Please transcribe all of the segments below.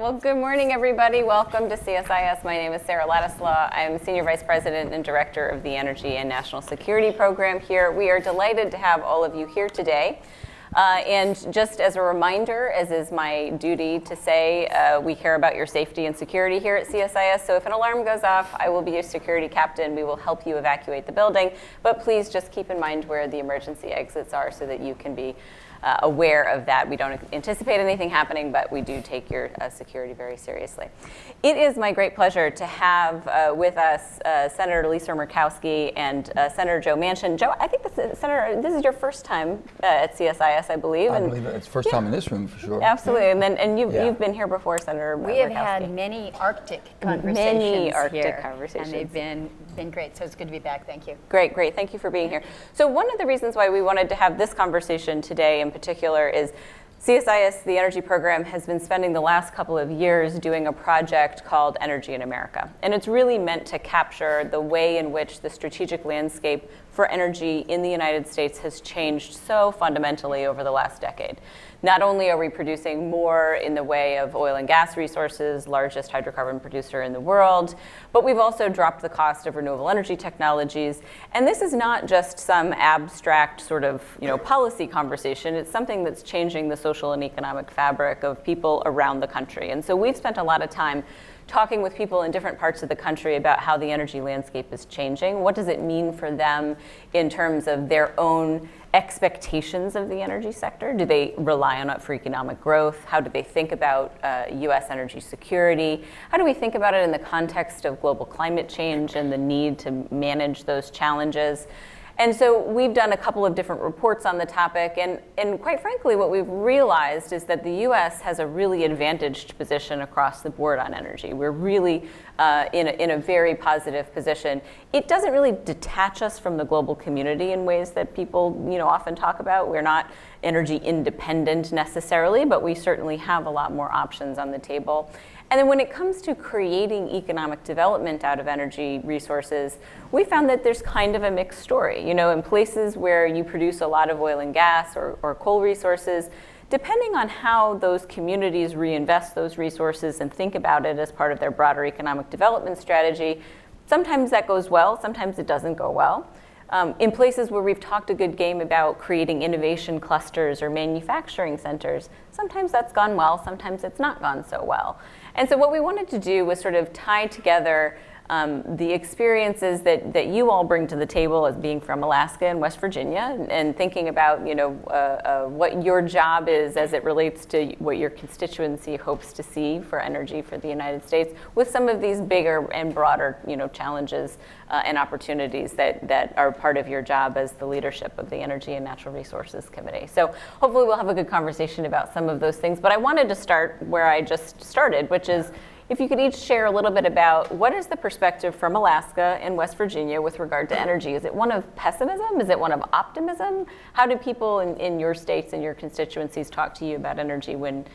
Well, good morning, everybody. Welcome to CSIS. My name is Sarah Ladislaw. I'm Senior Vice President and Director of the Energy and National Security Program here. We are delighted to have all of you here today. And just as a reminder, as is my duty to say, we care about your safety and security here at CSIS. So if an alarm goes off, I will be your security captain. We will help you evacuate the building. But please just keep in mind where the emergency exits are so that you can be aware of that. We don't anticipate anything happening, but we do take your security very seriously. It is my great pleasure to have with us Senator Lisa Murkowski and Senator Joe Manchin. Joe, I think Senator, this is your first time at CSIS, I believe. I believe it's first time in this room for sure. Absolutely, and you've been here before, Senator Murkowski. We have had many Arctic conversations conversations. And they've been great, so it's good to be back. Thank you. Great. Thank you for being here. So one of the reasons why we wanted to have this conversation today in particular is CSIS, the energy program, has been spending the last couple of years doing a project called Energy in America. And it's really meant to capture the way in which the strategic landscape for energy in the United States has changed so fundamentally over the last decade. Not only are we producing more in the way of oil and gas resources, largest hydrocarbon producer in the world, but we've also dropped the cost of renewable energy technologies. And this is not just some abstract sort of policy conversation. It's something that's changing the social and economic fabric of people around the country. And so we've spent a lot of time talking with people in different parts of the country about how the energy landscape is changing. What does it mean for them in terms of their own expectations of the energy sector? Do they rely on it for economic growth? How do they think about U.S. energy security? How do we think about it in the context of global climate change and the need to manage those challenges? And so we've done a couple of different reports on the topic, and quite frankly, what we've realized is that the U.S. has a really advantaged position across the board on energy. We're really in a very positive position. It doesn't really detach us from the global community in ways that people often talk about. We're not energy independent necessarily, but we certainly have a lot more options on the table. And then when it comes to creating economic development out of energy resources, we found that there's kind of a mixed story. In places where you produce a lot of oil and gas or coal resources, depending on how those communities reinvest those resources and think about it as part of their broader economic development strategy, sometimes that goes well, sometimes it doesn't go well. In places where we've talked a good game about creating innovation clusters or manufacturing centers, sometimes that's gone well, sometimes it's not gone so well. And so what we wanted to do was sort of tie together the experiences that you all bring to the table as being from Alaska and West Virginia, and thinking about what your job is as it relates to what your constituency hopes to see for energy for the United States, with some of these bigger and broader challenges and opportunities that are part of your job as the leadership of the Energy and Natural Resources Committee. So hopefully we'll have a good conversation about some of those things. But I wanted to start where I just started, which is if you could each share a little bit about what is the perspective from Alaska and West Virginia with regard to energy. Is it one of pessimism? Is it one of optimism? How do people in your states and your constituencies talk to you about energy when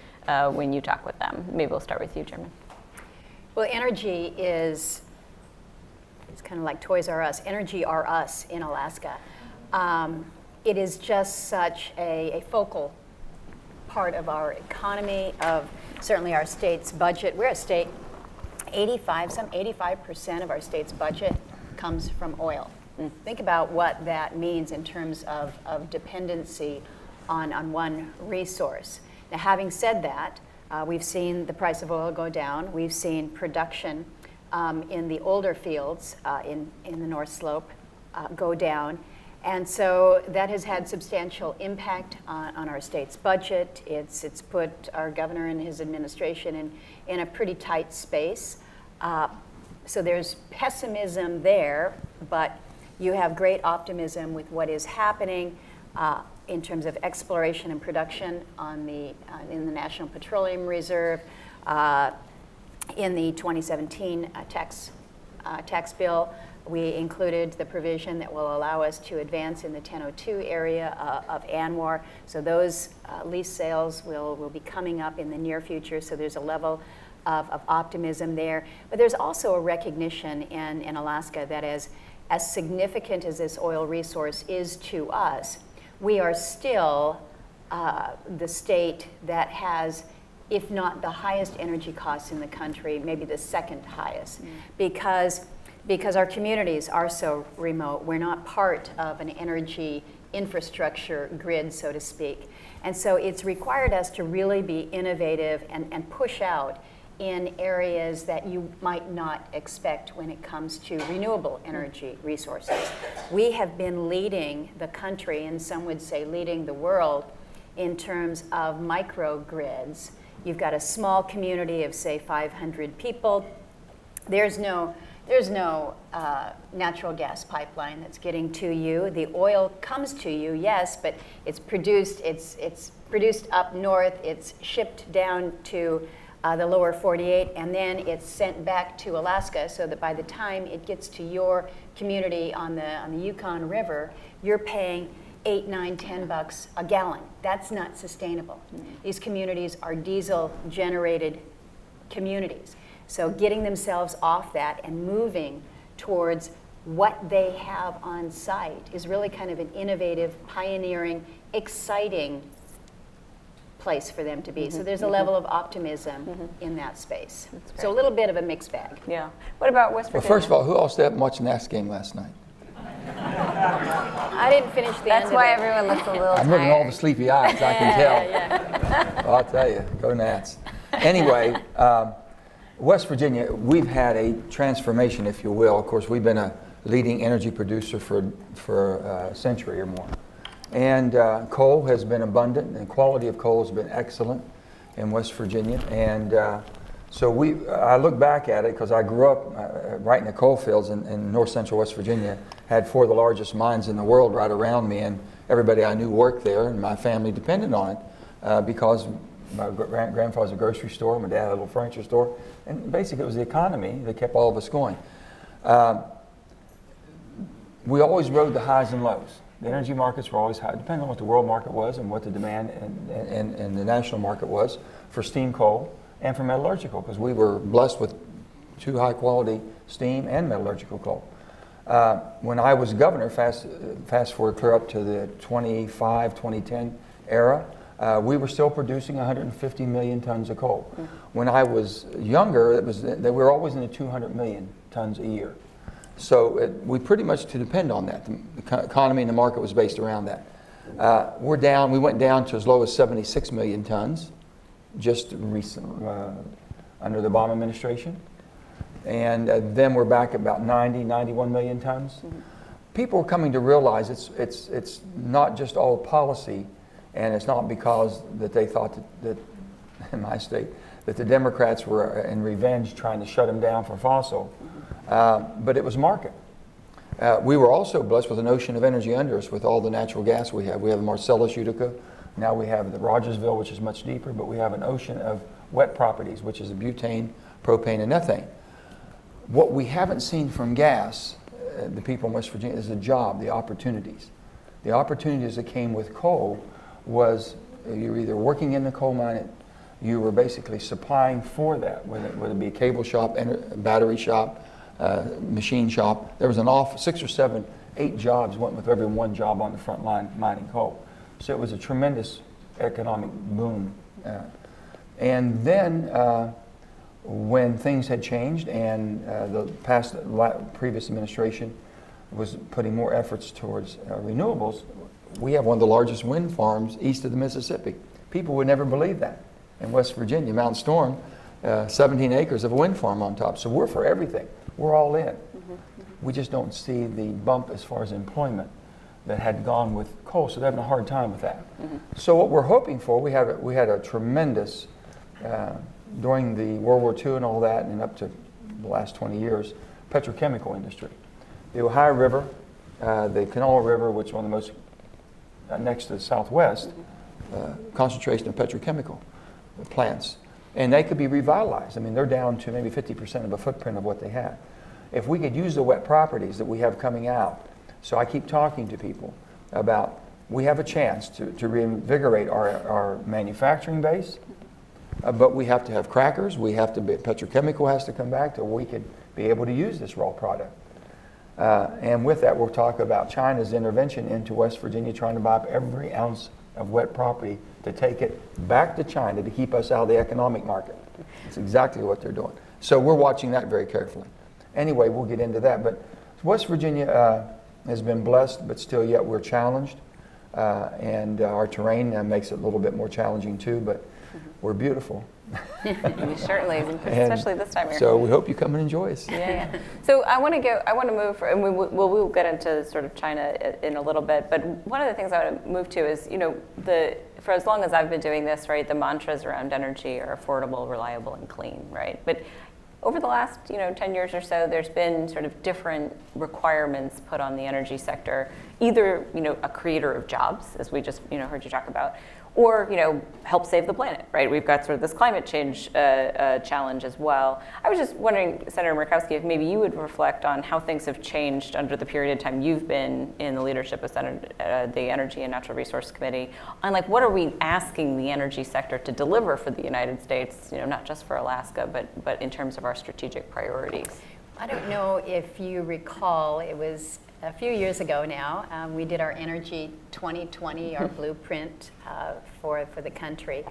you talk with them? Maybe we'll start with you, Chairman. Well, energy it's kind of like Toys R Us. Energy are us in Alaska. It is just such a focal part of our economy, of certainly our state's budget. We're a state, 85% of our state's budget comes from oil. Think about what that means in terms of dependency on one resource. Now, having said that, we've seen the price of oil go down. We've seen production in the older fields in the North Slope go down. And so that has had substantial impact on our state's budget. It's put our governor and his administration in a pretty tight space. So there's pessimism there, but you have great optimism with what is happening in terms of exploration and production in the National Petroleum Reserve, in the 2017 tax bill. We included the provision that will allow us to advance in the 1002 area of ANWR. So those lease sales will be coming up in the near future. So there's a level of optimism there. But there's also a recognition in Alaska that as significant as this oil resource is to us, we are still the state that has if not the highest energy costs in the country, maybe the second highest, because our communities are so remote. We're not part of an energy infrastructure grid, so to speak. And so it's required us to really be innovative and push out in areas that you might not expect when it comes to renewable energy resources. We have been leading the country, and some would say leading the world, in terms of microgrids. You've got a small community of, say, 500 people. There's no natural gas pipeline that's getting to you. The oil comes to you, yes, but it's produced up north. It's shipped down to the lower 48, and then it's sent back to Alaska, so that by the time it gets to your community on the Yukon River, you're paying $8, $9, $10 a gallon. That's not sustainable. These communities are diesel-generated communities. So getting themselves off that and moving towards what they have on site is really kind of an innovative, pioneering, exciting place for them to be. So there's a level of optimism in that space. So a little bit of a mixed bag. Yeah. What about West Virginia? Well, first of all, who all stayed up and watched the Nats game last night? I didn't finish the That's end why of it. everyone looks a little I'm looking at all the tired. sleepy eyes, I can tell. Yeah. Well, I'll tell you, go Nats. Anyway, West Virginia, we've had a transformation, if you will. Of course, we've been a leading energy producer for a century or more. And coal has been abundant, and quality of coal has been excellent in West Virginia. And so I look back at it because I grew up right in the coal fields in north central West Virginia, had 4 of the largest mines in the world right around me, and everybody I knew worked there, and my family depended on it because my grandfather's a grocery store, my dad had a little furniture store, and basically it was the economy that kept all of us going. We always rode the highs and lows. The energy markets were always high, depending on what the world market was and what the demand and the national market was for steam coal and for metallurgical, because we were blessed with 2 high quality steam and metallurgical coal. When I was governor, fast forward clear up to the 2010 era, we were still producing 150 million tons of coal. When I was younger, they were always in the 200 million tons a year. So we pretty much depend on that. The economy and the market was based around that. We went down to as low as 76 million tons just recently under the Obama administration. And then we're back about 91 million tons. People are coming to realize it's not just all policy, and it's not because that they thought that in my state, that the Democrats were in revenge trying to shut them down for fossil. But it was market. We were also blessed with an ocean of energy under us with all the natural gas we have. We have the Marcellus Utica. Now we have the Rogersville, which is much deeper, but we have an ocean of wet properties, which is the butane, propane, and ethane. What we haven't seen from gas, the people in West Virginia, is the job, the opportunities. The opportunities that came with coal was you were either working in the coal mine, you were basically supplying for that, whether it be a cable shop, battery shop, machine shop. There was 6 or 7, 8 jobs went with every 1 job on the front line mining coal. So it was a tremendous economic boom. And then when things had changed and the previous administration was putting more efforts towards renewables, we have one of the largest wind farms east of the Mississippi. People would never believe that. In West Virginia, Mount Storm, 17 acres of a wind farm on top. So we're for everything. We're all in. We just don't see the bump as far as employment that had gone with coal, so they're having a hard time with that. So what we're hoping for, we had a tremendous, during the World War II and all that, and up to the last 20 years, petrochemical industry. The Ohio River, the Kanawha River, which is one of the most, next to the Southwest, concentration of petrochemical plants. And they could be revitalized. I mean, they're down to maybe 50% of a footprint of what they had. If we could use the wet properties that we have coming out, so I keep talking to people about, we have a chance to reinvigorate our manufacturing base, but we have to have crackers, petrochemical has to come back to where we could be able to use this raw product. And with that, we'll talk about China's intervention into West Virginia, trying to buy up every ounce of wet property to take it back to China to keep us out of the economic market. That's exactly what they're doing. So we're watching that very carefully. Anyway, we'll get into that. But West Virginia has been blessed, but still yet we're challenged. And our terrain makes it a little bit more challenging too, but we're beautiful. We certainly, especially this time of year. So we hope you come and enjoy us. Yeah. So I want to move, and we'll get into sort of China in a little bit, but one of the things I want to move to is, for as long as I've been doing this, right, the mantras around energy are affordable, reliable, and clean, right? But over the last, 10 years or so, there's been sort of different requirements put on the energy sector, either, a creator of jobs, as we just, heard you talk about, or, help save the planet, right? We've got sort of this climate change challenge as well. I was just wondering, Senator Murkowski, if maybe you would reflect on how things have changed under the period of time you've been in the leadership of the Energy and Natural Resource Committee, on like what are we asking the energy sector to deliver for the United States, not just for Alaska, but in terms of our strategic priorities. I don't know if you recall, it was a few years ago now, we did our Energy 2020, our blueprint for the country.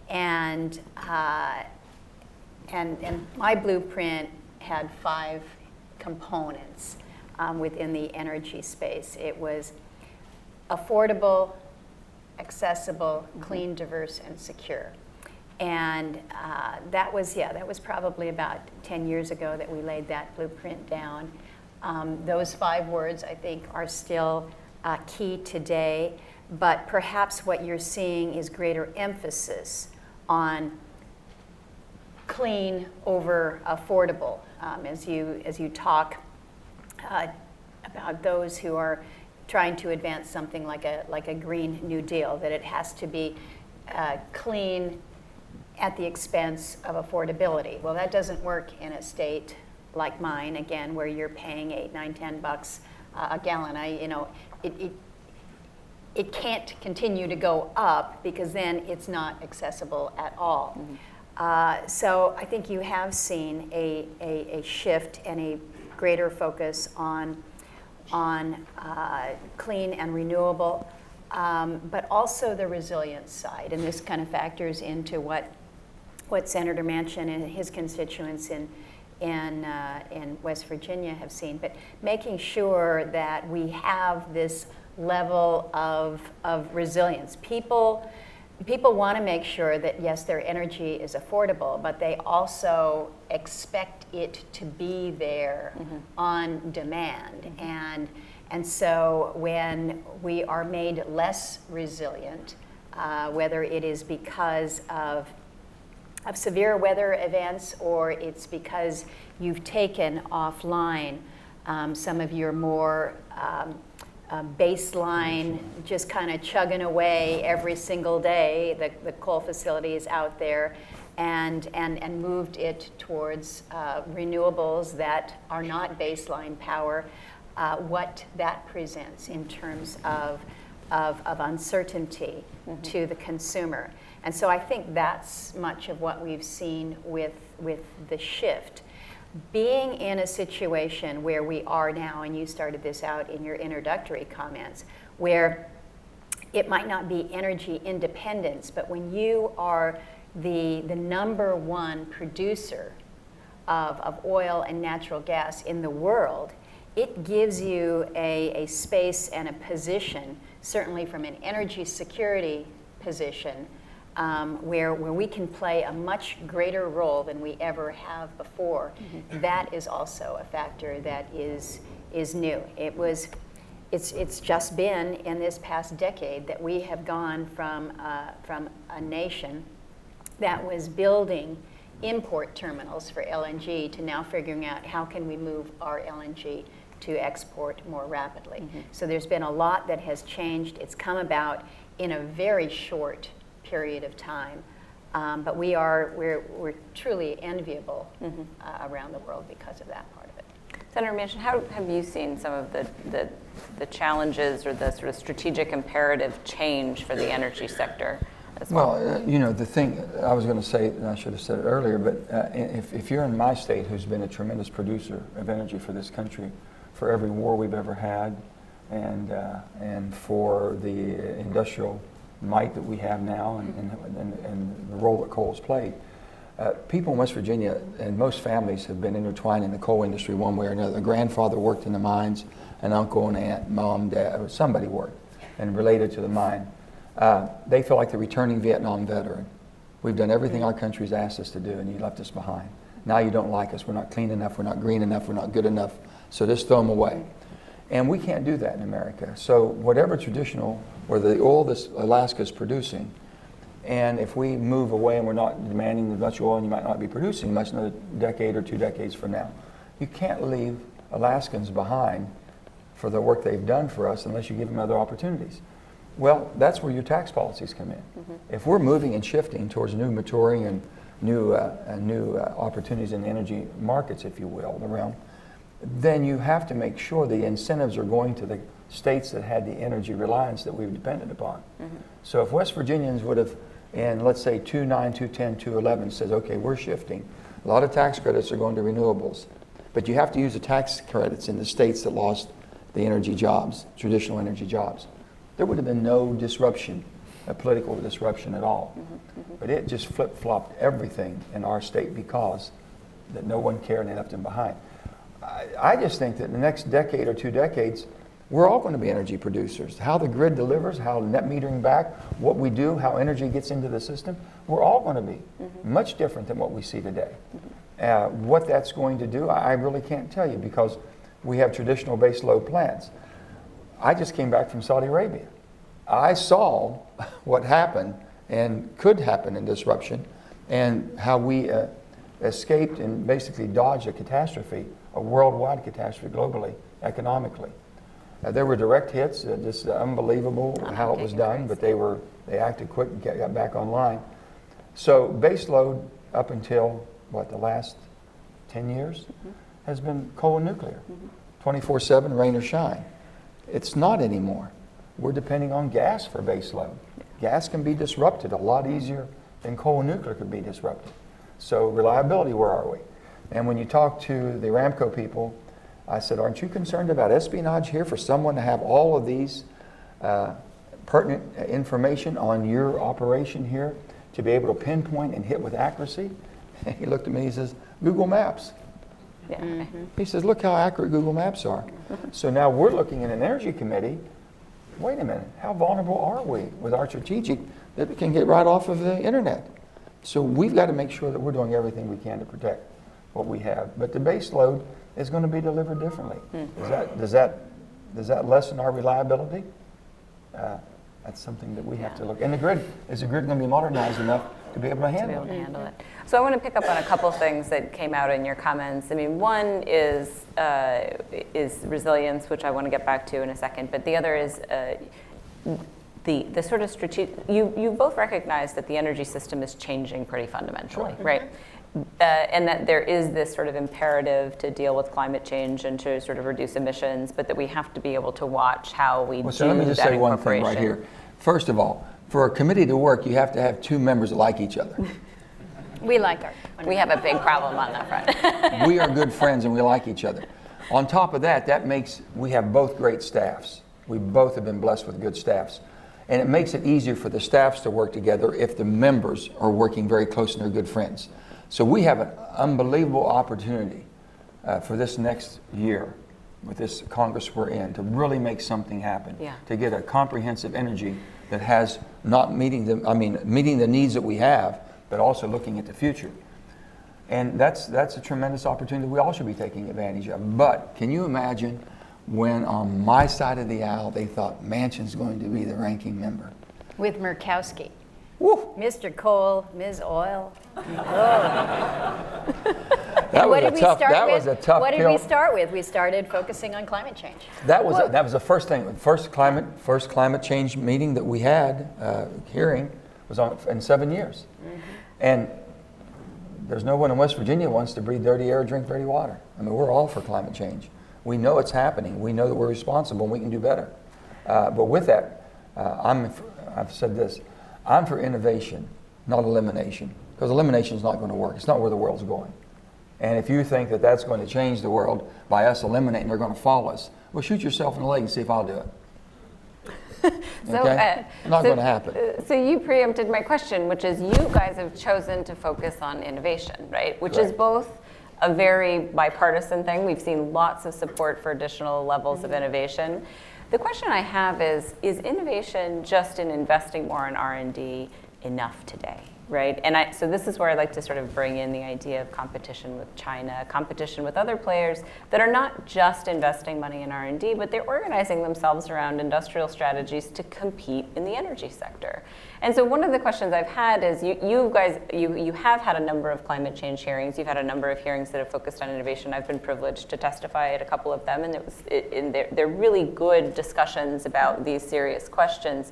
And my blueprint had 5 components within the energy space. It was affordable, accessible, clean, diverse, and secure. And that was probably about 10 years ago that we laid that blueprint down. Those 5 words, I think, are still key today, but perhaps what you're seeing is greater emphasis on clean over affordable, as you talk about those who are trying to advance something like a Green New Deal, that it has to be clean at the expense of affordability. Well, that doesn't work in a state like mine, again, where you're paying $8, $9, $10 a gallon. It can't continue to go up because then it's not accessible at all. So I think you have seen a shift and a greater focus on clean and renewable, but also the resilience side. And this kind of factors into what Senator Manchin and his constituents in West Virginia have seen, but making sure that we have this level of resilience. People want to make sure that, yes, their energy is affordable, but they also expect it to be there on demand. And so when we are made less resilient, whether it is because of severe weather events, or it's because you've taken offline some of your more baseline, just kind of chugging away every single day, the coal facilities out there, and moved it towards renewables that are not baseline power, what that presents in terms of uncertainty to the consumer. And so I think that's much of what we've seen with the shift. Being in a situation where we are now, and you started this out in your introductory comments, where it might not be energy independence, but when you are the number one producer of oil and natural gas in the world, it gives you a space and a position, certainly from an energy security position, where we can play a much greater role than we ever have before. That is also a factor that is new. It's just been in this past decade that we have gone from a nation that was building import terminals for LNG to now figuring out how can we move our LNG to export more rapidly. So there's been a lot that has changed. It's come about in a very short period of time, but we're truly enviable around the world because of that part of it. Senator Manchin, how have you seen some of the challenges or the sort of strategic imperative change for the energy sector as well? Well, the thing I was going to say, and I should have said it earlier, but if you're in my state, who's been a tremendous producer of energy for this country, for every war we've ever had, and for the industrial might that we have now and the role that coal's played. People in West Virginia and most families have been intertwined in the coal industry one way or another. A grandfather worked in the mines, an uncle, an aunt, mom, dad, or somebody worked and related to the mine. They feel like the returning Vietnam veteran. We've done everything our country's asked us to do, and you left us behind. Now you don't like us. We're not clean enough. We're not green enough. We're not good enough. So just throw them away. And we can't do that in America. So whatever traditional or the oil that Alaska is producing, and if we move away and we're not demanding as much oil, and you might not be producing much another decade or 2 decades from now, you can't leave Alaskans behind for the work they've done for us unless you give them other opportunities. Well, that's where your tax policies come in. Mm-hmm. If we're moving and shifting towards new maturing and new opportunities in the energy markets, if you will, the realm, then you have to make sure the incentives are going to the states that had the energy reliance that we've depended upon. Mm-hmm. So if West Virginians would have, in let's say 2.9, 2.10, 2.11 says, okay, we're shifting. A lot of tax credits are going to renewables, but you have to use the tax credits in the states that lost the energy jobs, traditional energy jobs. There would have been no disruption, a political disruption at all. Mm-hmm, mm-hmm. But it just flip-flopped everything in our state because that no one cared and they left them behind. I just think that in the next decade or 2 decades, we're all going to be energy producers. How the grid delivers, how net metering back, what we do, how energy gets into the system, we're all going to be much different than what we see today. Mm-hmm. What that's going to do, I really can't tell you because we have traditional base load plants. I just came back from Saudi Arabia. I saw what happened and could happen in disruption and how we escaped and basically dodged a catastrophe, a worldwide catastrophe globally, economically. There were direct hits, just unbelievable how it was done, but they acted quick and got back online. So base load up until, the last 10 years has been coal and nuclear, 24/7, rain or shine. It's not anymore. We're depending on gas for base load. Gas can be disrupted a lot easier than coal and nuclear could be disrupted. So reliability, where are we? And when you talk to the Aramco people, I said, aren't you concerned about espionage here for someone to have all of these pertinent information on your operation here to be able to pinpoint and hit with accuracy? And he looked at me, he says, Google Maps. Yeah. Mm-hmm. He says, look how accurate Google Maps are. So now we're looking in an energy committee, wait a minute, how vulnerable are we with our strategic that we can get right off of the internet? So we've got to make sure that we're doing everything we can to protect what we have. But the base load is going to be delivered differently. Does that lessen our reliability? That's something that we have to look. And the grid, is the grid going to be modernized enough to be able to handle it? So I want to pick up on a couple things that came out in your comments. I mean, one is resilience, which I want to get back to in a second, but the other is the sort of strategic. You both recognize that the energy system is changing pretty fundamentally, right? And that there is this sort of imperative to deal with climate change and to sort of reduce emissions, but that we have to be able to watch how we do so let me just say one thing right here. First of all, for a committee to work, you have to have 2 members that like each other. We like We have a big problem on that front. We are good friends and we like each other. On top of that makes, we have both great staffs. We both have been blessed with good staffs. And it makes it easier for the staffs to work together if the members are working very close and they're good friends. So we have an unbelievable opportunity for this next year with this Congress we're in to really make something happen, to get a comprehensive energy that has not meeting the needs that we have, but also looking at the future. And that's a tremendous opportunity we all should be taking advantage of. But can you imagine when on my side of the aisle they thought Manchin's going to be the ranking member? With Murkowski. Woo! Mr. Coal, Ms. Oil. That was a tough What did pill. we start with? We started focusing on climate change. That was the first thing. First climate change meeting that we had, hearing, was in 7 years. Mm-hmm. And there's no one in West Virginia wants to breathe dirty air, drink dirty water. I mean, we're all for climate change. We know it's happening. We know that we're responsible and we can do better. But with that, I've said this, I'm for innovation, not elimination, because elimination is not going to work. It's not where the world's going. And if you think that that's going to change the world by us eliminating, they're going to follow us, well, shoot yourself in the leg and see if I'll do it. Okay? Not going to happen. So you preempted my question, which is you guys have chosen to focus on innovation, right? Which is Correct. both a very bipartisan thing. We've seen lots of support for additional levels of innovation. The question I have is innovation just in investing more in R&D enough today, right? And so this is where I'd like to sort of bring in the idea of competition with China, competition with other players that are not just investing money in R&D, but they're organizing themselves around industrial strategies to compete in the energy sector. And so one of the questions I've had is you guys have had a number of climate change hearings. You've had a number of hearings that have focused on innovation. I've been privileged to testify at a couple of them, and they're really good discussions about these serious questions.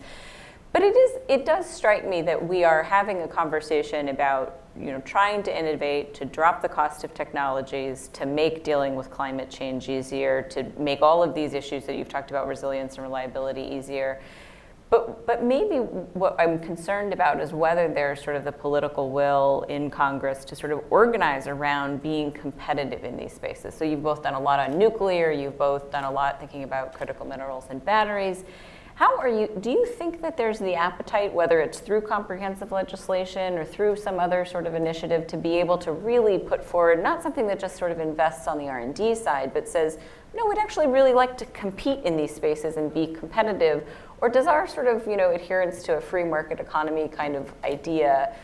But it does strike me that we are having a conversation about trying to innovate, to drop the cost of technologies, to make dealing with climate change easier, to make all of these issues that you've talked about, resilience and reliability, easier. But maybe what I'm concerned about is whether there's sort of the political will in Congress to sort of organize around being competitive in these spaces. So you've both done a lot on nuclear, you've both done a lot thinking about critical minerals and batteries. Do you think that there's the appetite, whether it's through comprehensive legislation or through some other sort of initiative, to be able to really put forward not something that just sort of invests on the R&D side, but says, no, we'd actually really like to compete in these spaces and be competitive? Or does our sort of adherence to a free market economy kind of idea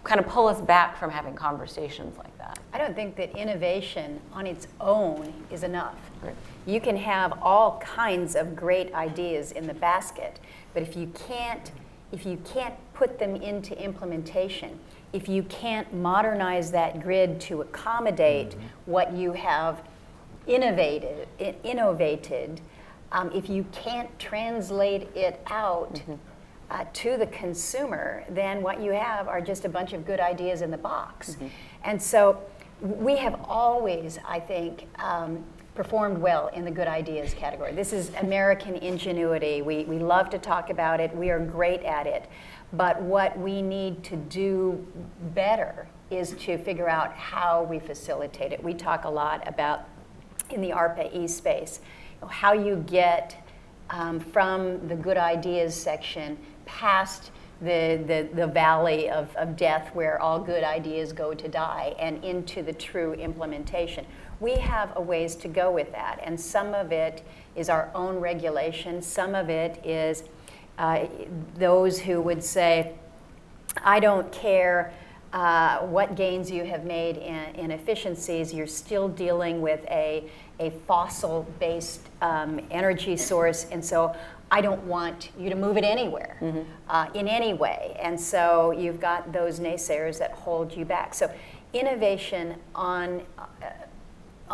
kind of pull us back from having conversations like that? I don't think that innovation on its own is enough. Right. You can have all kinds of great ideas in the basket, but if you can't put them into implementation, if you can't modernize that grid to accommodate what you have innovated, if you can't translate it out to the consumer, then what you have are just a bunch of good ideas in the box. And so we have always, I think, performed well in the good ideas category. This is American ingenuity. We love to talk about it. We are great at it. But what we need to do better is to figure out how we facilitate it. We talk a lot about, in the ARPA-E space, how you get from the good ideas section past the valley of death where all good ideas go to die and into the true implementation. We have a ways to go with that, and some of it is our own regulation. Some of it is those who would say, I don't care what gains you have made in efficiencies, you're still dealing with a fossil-based energy source, and so I don't want you to move it anywhere in any way. And so you've got those naysayers that hold you back. So innovation on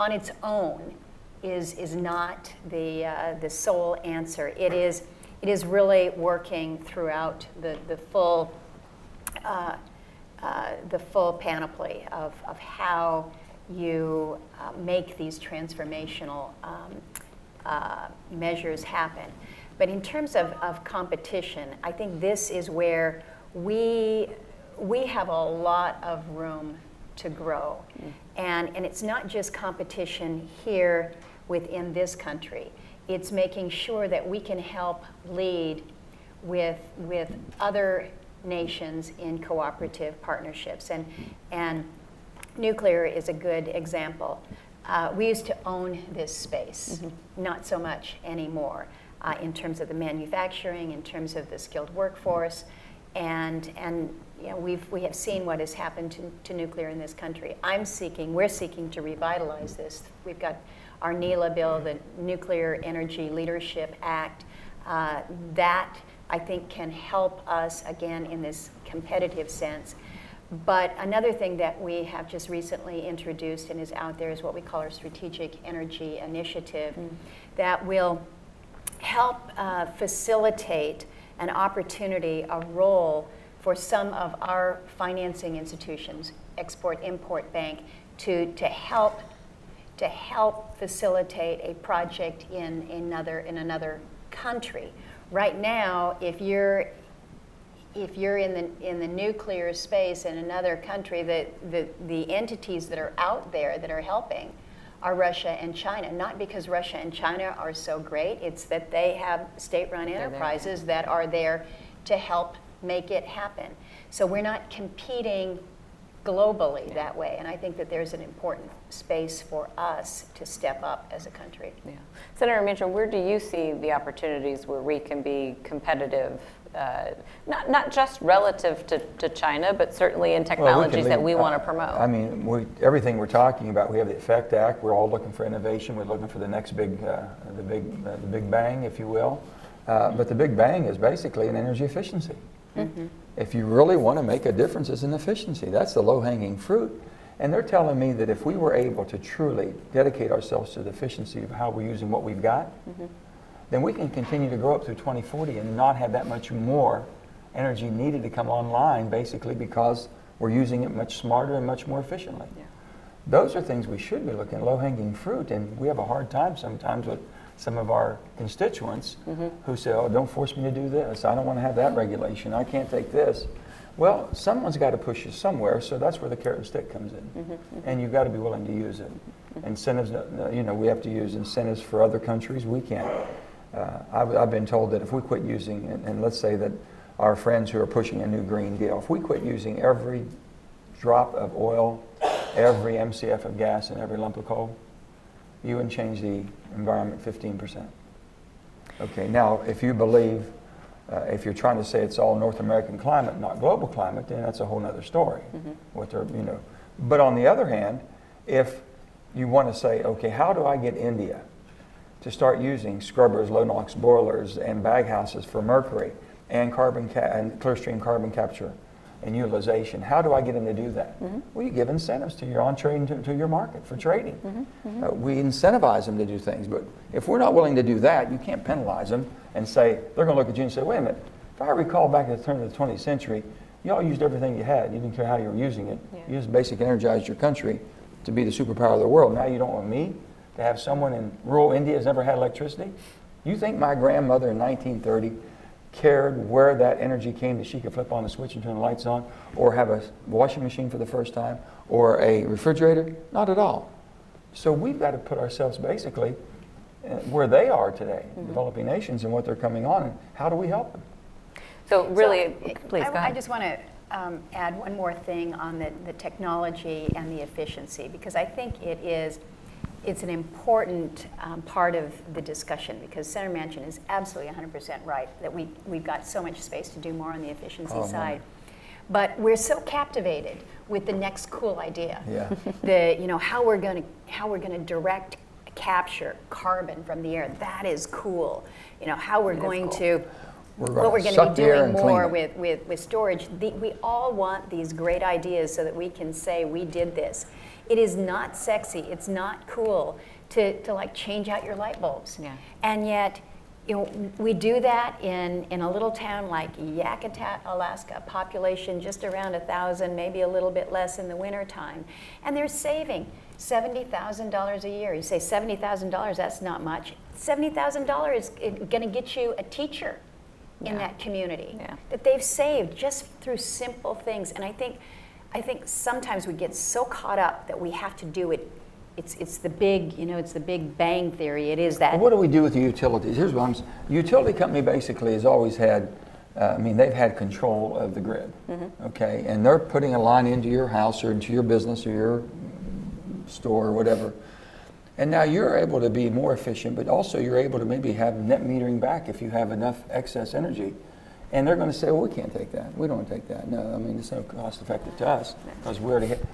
its own is not the sole answer. It is really working throughout the full panoply of how you make these transformational measures happen. But in terms of competition, I think this is where we have a lot of room to grow. And it's not just competition here within this country. It's making sure that we can help lead with other nations in cooperative partnerships. And nuclear is a good example. We used to own this space, not so much anymore, in terms of the manufacturing, in terms of the skilled workforce, and we have seen what has happened to nuclear in this country. We're seeking to revitalize this. We've got our NELA bill, the Nuclear Energy Leadership Act, that I think can help us again in this competitive sense. But another thing that we have just recently introduced and is out there is what we call our Strategic Energy Initiative that will help facilitate an opportunity, a role for some of our financing institutions, Export-Import Bank, to help facilitate a project in another country. Right now, if you're in the nuclear space in another country, the entities that are out there that are helping are Russia and China. Not because Russia and China are so great, it's that they have state-run enterprises that are there to help make it happen. So we're not competing globally that way, and I think that there's an important space for us to step up as a country. Yeah. Senator Manchin, where do you see the opportunities where we can be competitive, not just relative to China, but certainly in technologies that we want to promote? I mean, everything we're talking about, we have the EFFECT Act. We're all looking for innovation. We're looking for the next big bang, if you will. But the big bang is basically in energy efficiency. Mm-hmm. If you really want to make a difference, it's in efficiency. That's the low-hanging fruit. And they're telling me that if we were able to truly dedicate ourselves to the efficiency of how we're using what we've got, mm-hmm. then we can continue to grow up through 2040 and not have that much more energy needed to come online, basically because we're using it much smarter and much more efficiently. Yeah. Those are things we should be looking at, low-hanging fruit, and we have a hard time sometimes with some of our constituents mm-hmm. who say, oh, don't force me to do this. I don't want to have that regulation. I can't take this. Well, someone's got to push you somewhere, so that's where the carrot and stick comes in. Mm-hmm. And you've got to be willing to use it. Mm-hmm. Incentives, we have to use incentives for other countries. We can't. I've been told that if we quit using, and let's say that our friends who are pushing a new Green Deal, if we quit using every drop of oil, every MCF of gas, and every lump of coal, you would change the environment 15%. Okay, now if you believe, if you're trying to say it's all North American climate, not global climate, then that's a whole other story. Mm-hmm. But on the other hand, if you want to say, okay, how do I get India to start using scrubbers, low NOx boilers, and baghouses for mercury, and and clear-stream carbon capture and utilization? How do I get them to do that? Mm-hmm. Well, you give incentives to your entree to your market for trading. Mm-hmm. Mm-hmm. We incentivize them to do things, but if we're not willing to do that, you can't penalize them and say, they're going to look at you and say, wait a minute, if I recall back at the turn of the 20th century, you all used everything you had. You didn't care how you were using it. Yeah. You just basically energized your country to be the superpower of the world. Now you don't want me to have someone in rural India who's never had electricity? You think my grandmother in 1930 cared where that energy came that she could flip on the switch and turn the lights on, or have a washing machine for the first time, or a refrigerator? Not at all. So we've got to put ourselves basically where they are today, mm-hmm. developing nations, and what they're coming on, and how do we help them? So really, please go ahead. I just want to add one more thing on the technology and the efficiency, because I think it's an important part of the discussion, because Senator Manchin is absolutely 100% right that we've got so much space to do more on the efficiency side. Man. But we're so captivated with the next cool idea. Yeah. How we're going to direct capture carbon from the air. That is cool. How we're going to what we're going to be doing more with storage. We all want these great ideas so that we can say we did this. It is not sexy. It's not cool to like change out your light bulbs. Yeah. And yet, we do that in a little town like Yakutat, Alaska, population just around 1,000, maybe a little bit less in the wintertime. And they're saving $70,000 a year. You say $70,000, that's not much. $70,000 is going to get you a teacher in that community that they've saved just through simple things. And I think sometimes we get so caught up that we have to do it. It's the big, it's the big bang theory. It is that. Well, what do we do with the utilities? Here's what I'm saying. Utility company basically has always had, they've had control of the grid, mm-hmm. okay? And they're putting a line into your house or into your business or your store or whatever. And now you're able to be more efficient, but also you're able to maybe have net metering back if you have enough excess energy. And they're going to say, well, we can't take that. We don't want to take that. No, it's not cost effective to us because we already hit.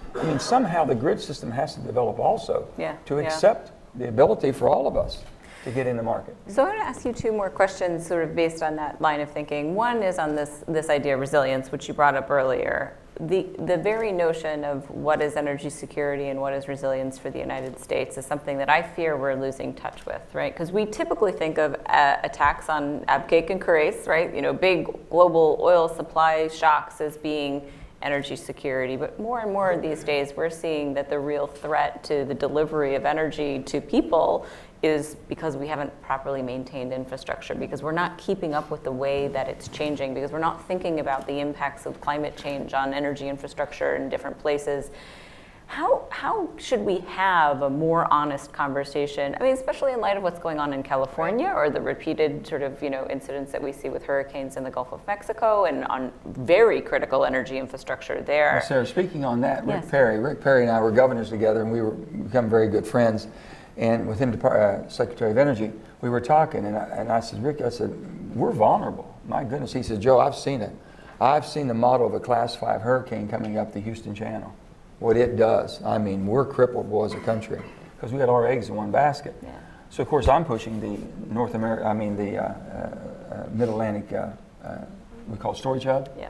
Somehow the grid system has to develop also to accept the ability for all of us to get in the market. So I want to ask you two more questions sort of based on that line of thinking. One is on this idea of resilience, which you brought up earlier. The very notion of what is energy security and what is resilience for the United States is something that I fear we're losing touch with, right? Because we typically think of attacks on Abqaiq and Khurais, right? Big global oil supply shocks as being energy security. But more and more these days, we're seeing that the real threat to the delivery of energy to people is because we haven't properly maintained infrastructure, because we're not keeping up with the way that it's changing, because we're not thinking about the impacts of climate change on energy infrastructure in different places. How should we have a more honest conversation? I mean, especially in light of what's going on in California or the repeated sort of, incidents that we see with hurricanes in the Gulf of Mexico and on very critical energy infrastructure there. Well, Sarah, speaking on that, Yes. Rick Perry and I were governors together, and we were become very good friends. And with him, Secretary of Energy, we were talking, and I said, Rick, we're vulnerable. My goodness. He said, Joe, I've seen it. I've seen the model of a Class 5 hurricane coming up the Houston Channel. What it does. I mean, we're crippled, boy, as a country, because we got all our eggs in one basket. Yeah. So, of course, I'm pushing the Mid-Atlantic, we call it storage hub. Yeah.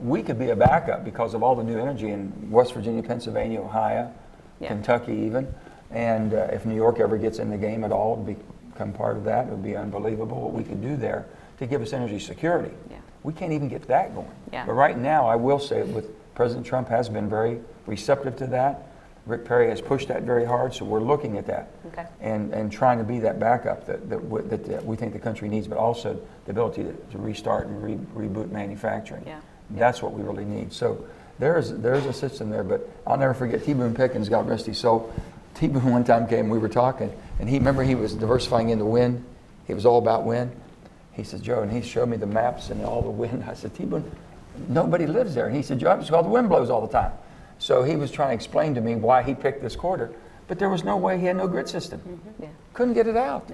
We could be a backup because of all the new energy in West Virginia, Pennsylvania, Ohio, Yeah. Kentucky even. And if New York ever gets in the game at all, to become part of that, it would be unbelievable what we could do there to give us energy security. Yeah. We can't even get that going. Yeah. But right now, I will say, President Trump has been very receptive to that. Rick Perry has pushed that very hard, so we're looking at that. Okay. And trying to be that backup that we think the country needs, but also the ability to restart and reboot manufacturing. Yeah. That's what we really need. So there's a system there, but I'll never forget T. Boone Pickens, God rest his soul. T. Boone one time came, we were talking, and he was diversifying into wind. He was all about wind. He said, Joe, and he showed me the maps and all the wind. I said, T. Boone, nobody lives there. And he said, Joe, it's called the wind blows all the time. So he was trying to explain to me why he picked this corridor, but there was no way. He had no grid system. Mm-hmm. Yeah. Couldn't get it out.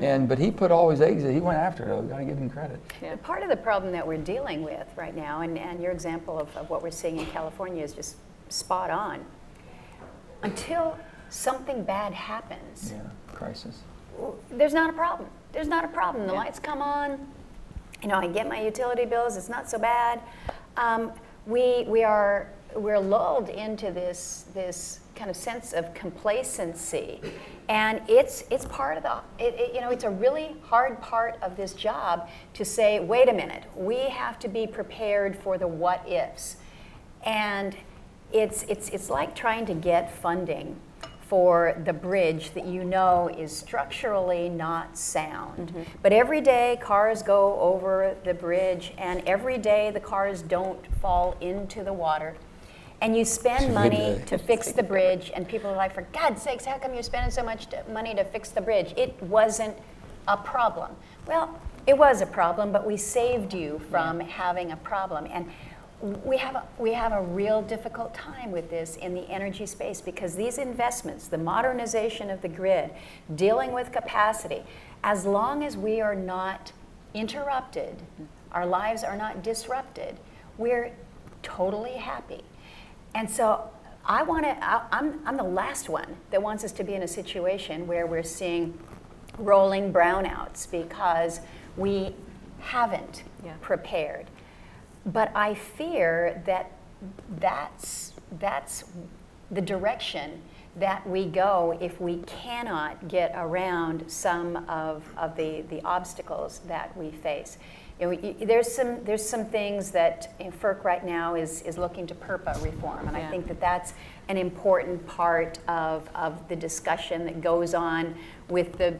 Yeah. But he put all his eggs in. He went after it. We've got to give him credit. Yeah. But part of the problem that we're dealing with right now, and your example of what we're seeing in California is just spot on. Until something bad happens, Yeah, crisis. there's not a problem. There's not a problem. The Yeah. lights come on. I get my utility bills. It's not so bad. We're lulled into this kind of sense of complacency, and it's part of it's a really hard part of this job to say, wait a minute, we have to be prepared for the what ifs, and it's like trying to get funding for the bridge that is structurally not sound. Mm-hmm. But every day cars go over the bridge, and every day the cars don't fall into the water. And you spend money to fix the bridge, and people are like, for God's sakes, how come you're spending so much money to fix the bridge? It wasn't a problem. Well, it was a problem, but we saved you from having a problem. And we have a real difficult time with this in the energy space, because these investments, the modernization of the grid, dealing with capacity, as long as we are not interrupted, our lives are not disrupted, we're totally happy. And so I'm the last one that wants us to be in a situation where we're seeing rolling brownouts because we haven't prepared. But I fear that that's the direction that we go if we cannot get around some of the obstacles that we face. There's some things that FERC right now is looking to PURPA reform, and I think that's an important part of the discussion that goes on with the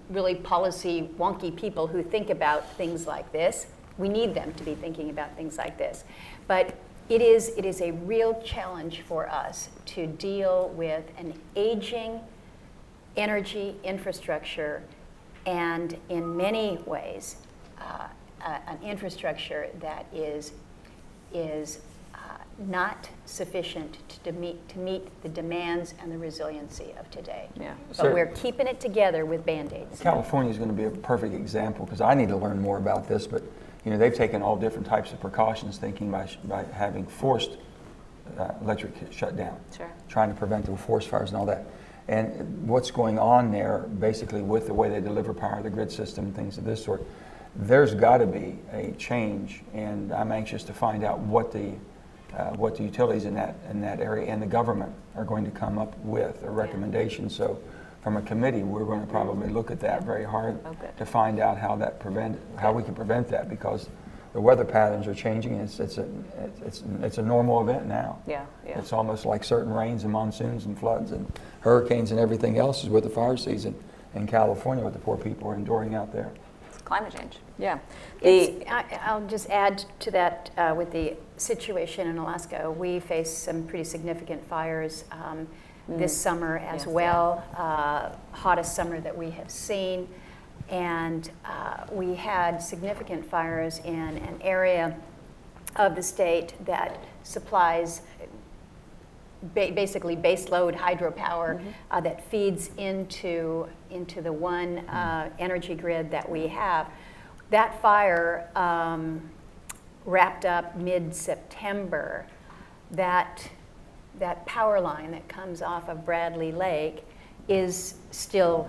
really policy wonky people who think about things like this. We need them to be thinking about things like this, but it is a real challenge for us to deal with an aging energy infrastructure, and in many ways an infrastructure that is not sufficient to meet the demands and the resiliency of today. Yeah. But we're keeping it together with Band-Aids. California is going to be a perfect example, because I need to learn more about this, but they've taken all different types of precautions, thinking by having forced electric shutdown, trying to prevent the forest fires and all that. And what's going on there, basically, with the way they deliver power, the grid system, things of this sort, there's got to be a change, and I'm anxious to find out what the utilities in that area and the government are going to come up with a recommendation. So, from a committee, we're going to probably look at that very hard to find out how we can prevent that, because the weather patterns are changing. It's a normal event now. Yeah. It's almost like certain rains and monsoons and floods and hurricanes and everything else is with the fire season in California, what the poor people are enduring out there. climate change. Yeah. I'll just add to that with the situation in Alaska. We faced some pretty significant fires this summer as well, hottest summer that we have seen. And we had significant fires in an area of the state that supplies basically baseload hydropower that feeds into the one energy grid that we have. That fire wrapped up mid-September. That power line that comes off of Bradley Lake is still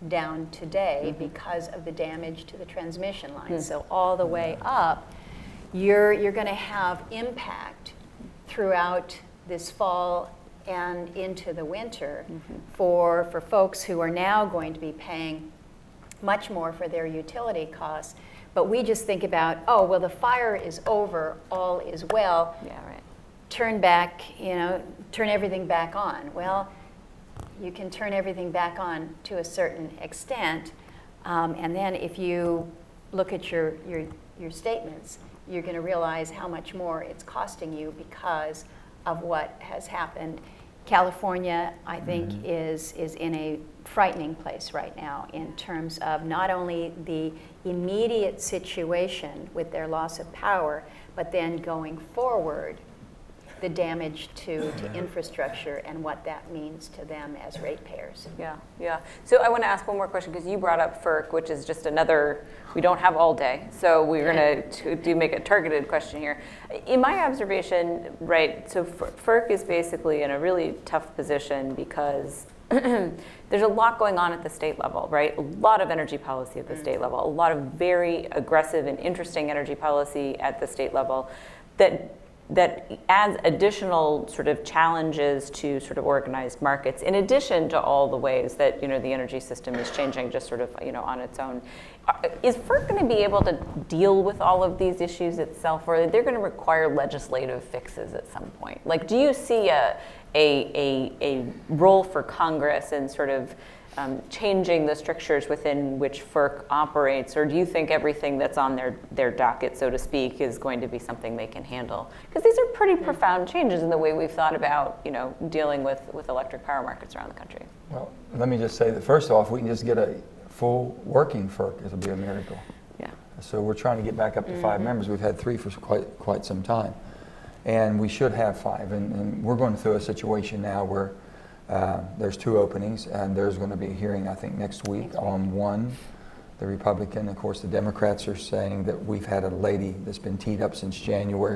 down today because of the damage to the transmission line. So all the way up, you're going to have impact throughout this fall and into the winter for folks who are now going to be paying much more for their utility costs. But we just think about, oh, well, the fire is over, all is well. Yeah, right. Turn back, turn everything back on. Well, you can turn everything back on to a certain extent, and then if you look at your statements, you're going to realize how much more it's costing you because of what has happened. California, I think, is in a frightening place right now in terms of not only the immediate situation with their loss of power, but then going forward, the damage to infrastructure and what that means to them as ratepayers. Yeah. So I want to ask one more question because you brought up FERC, which is just another, we don't have all day. So we're going to make a targeted question here. In my observation, right, so FERC is basically in a really tough position because there's a lot going on at the state level, right? A lot of energy policy at the state level, a lot of very aggressive and interesting energy policy at the state level that adds additional sort of challenges to sort of organized markets, in addition to all the ways that, the energy system is changing just sort of, on its own. Is FERC going to be able to deal with all of these issues itself, or are they going to require legislative fixes at some point? Like, do you see a role for Congress in sort of changing the strictures within which FERC operates, or do you think everything that's on their docket, so to speak, is going to be something they can handle? Because these are pretty profound changes in the way we've thought about, dealing with electric power markets around the country. Well, let me just say that first off, we can just get a full working FERC, it'll be a miracle. Yeah. So we're trying to get back up to 5 members. We've had 3 for quite some time, and we should have 5. And we're going through a situation now where there's 2 openings, and there's going to be a hearing, I think, next week on one. The Republican, of course, the Democrats are saying that we've had a lady that's been teed up since January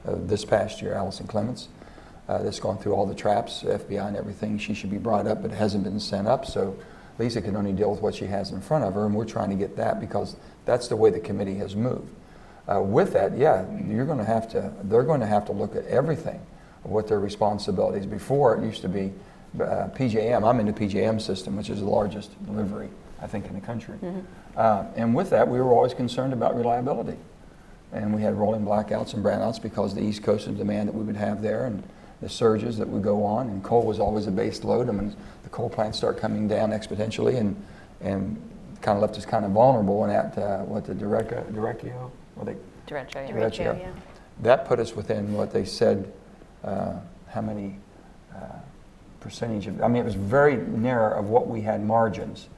of this past year, Allison Clements, that's gone through all the traps, FBI and everything. She should be brought up, but hasn't been sent up, so Lisa can only deal with what she has in front of her, and we're trying to get that because that's the way the committee has moved. With that, they're going to have to look at everything, what their responsibilities. Before, it used to be PJM. I'm in the PJM system, which is the largest delivery, I think, in the country. And with that, we were always concerned about reliability. And we had rolling blackouts and brownouts because the East Coast and demand that we would have there and the surges that would go on. And coal was always a base load. I mean, the coal plants start coming down exponentially and kind of left us kind of vulnerable. And at the Derecho? Derecho, yeah. That put us within what they said, how many percentage of, it was very narrow of what we had margins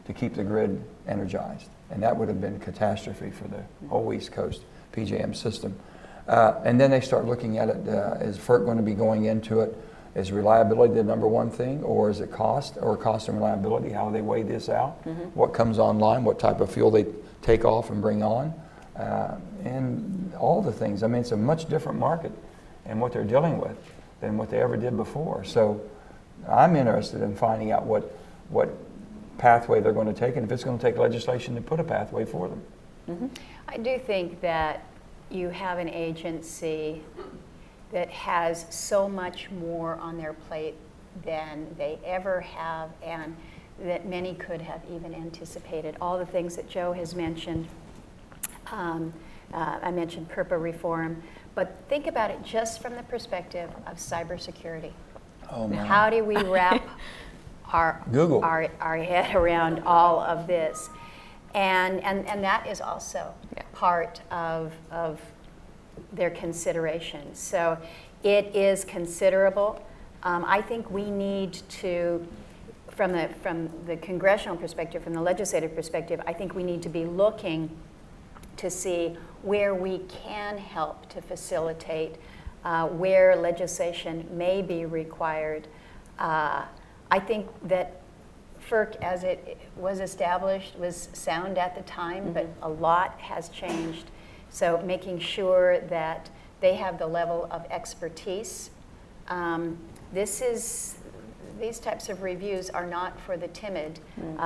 to keep the grid energized. And that would have been a catastrophe for the whole East Coast PJM system. And then they start looking at it, is FERC going to be going into it? Is reliability the number one thing, or is it cost and reliability? How they weigh this out? What comes online, what type of fuel they take off and bring on, and all the things. It's a much different market and what they're dealing with than what they ever did before. So I'm interested in finding out what pathway they're going to take, and if it's going to take legislation to put a pathway for them. I do think that you have an agency that has so much more on their plate than they ever have, and that many could have even anticipated. All the things that Joe has mentioned. I mentioned PURPA reform, but think about it just from the perspective of cybersecurity. How do we wrap our head around all of this? And that is also part of their consideration. So it is considerable. I think we need to, from the congressional perspective, from the legislative perspective, I think we need to be looking to see where we can help to facilitate, where legislation may be required. I think that FERC, as it was established, was sound at the time, but a lot has changed. So making sure that they have the level of expertise. These types of reviews are not for the timid.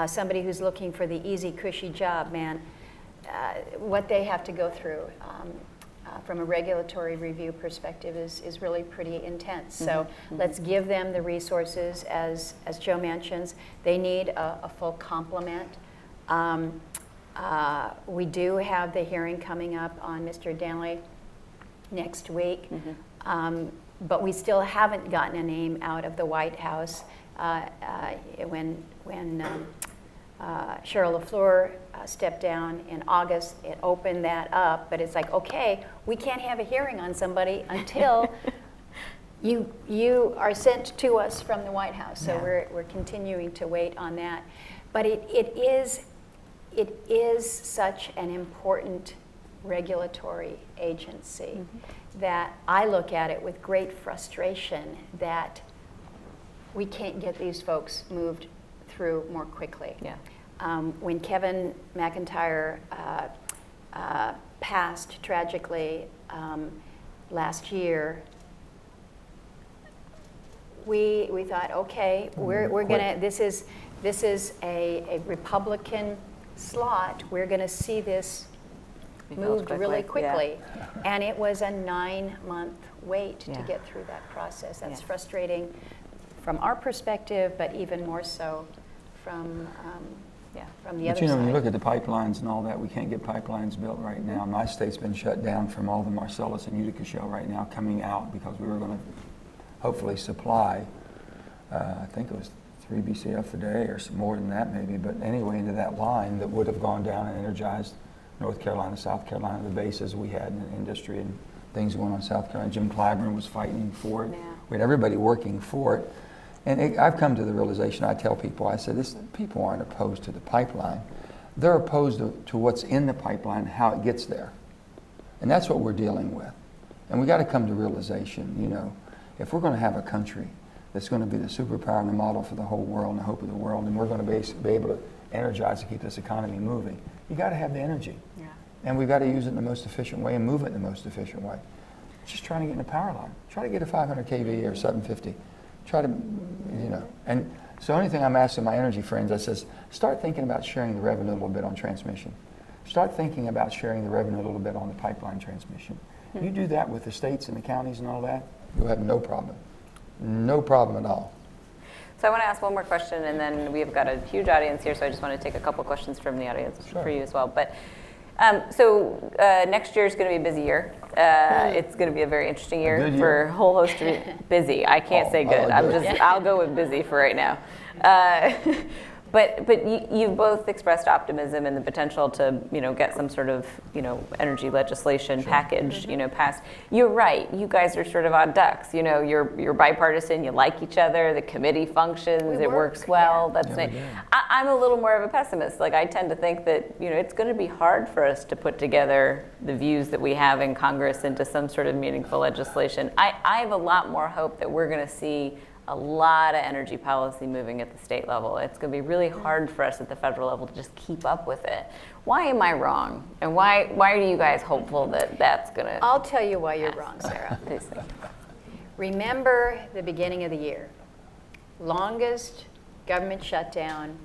Somebody who's looking for the easy, cushy job, man, what they have to go through from a regulatory review perspective is really pretty intense. So let's give them the resources, as Joe mentions. They need a full complement. We do have the hearing coming up on Mr. Danley next week, but we still haven't gotten a name out of the White House. When Cheryl LaFleur stepped down in August, it opened that up, but it's like, okay, we can't have a hearing on somebody until you are sent to us from the White House. So we're continuing to wait on that. But it is such an important regulatory agency that I look at it with great frustration that we can't get these folks moved through more quickly. When Kevin McIntyre passed tragically last year, we thought, okay, we're gonna, this is a Republican slot. We're gonna see this moved really quickly. And it was a 9-month wait to get through that process. That's frustrating from our perspective, but even more so from the other side. When you look at the pipelines and all that, we can't get pipelines built right now. My state's been shut down from all the Marcellus and Utica Shale right now coming out because we were going to hopefully supply, I think it was 3 BCF a day or some more than that maybe, but anyway, into that line that would have gone down and energized North Carolina, South Carolina, the bases we had in the industry and things going on in South Carolina. Jim Clyburn was fighting for it. We had everybody working for it. And I've come to the realization, I tell people, I said, people aren't opposed to the pipeline. They're opposed to what's in the pipeline, how it gets there. And that's what we're dealing with. And we got to come to realization, if we're going to have a country that's going to be the superpower and the model for the whole world and the hope of the world, and we're going to be able to energize and keep this economy moving, you got to have the energy. And we've got to use it in the most efficient way and move it in the most efficient way. Just trying to get in a power line. Try to get a 500 kV or 750. Try to, and so the only thing I'm asking my energy friends, I says, start thinking about sharing the revenue a little bit on transmission. Start thinking about sharing the revenue a little bit on the pipeline transmission. You do that with the states and the counties and all that, you'll have no problem. No problem at all. So I want to ask one more question, and then we've got a huge audience here, so I just want to take a couple questions from the audience for you as well. But next year is going to be a busy year. It's going to be a very interesting year for a whole host of busy. I can't say good. I'll go with busy for right now. But you both expressed optimism and the potential to get some sort of energy legislation package passed. You're right. You guys are sort of odd ducks. You're bipartisan. You like each other. The committee functions. It works well. That's nice. I'm a little more of a pessimist. Like I tend to think that it's going to be hard for us to put together the views that we have in Congress into some sort of meaningful legislation. I have a lot more hope that we're going to see a lot of energy policy moving at the state level. It's going to be really hard for us at the federal level to just keep up with it. Why am I wrong? And why are you guys hopeful that that's going to I'll tell you why you're wrong, Sarah. Remember the beginning of the year. Longest government shutdown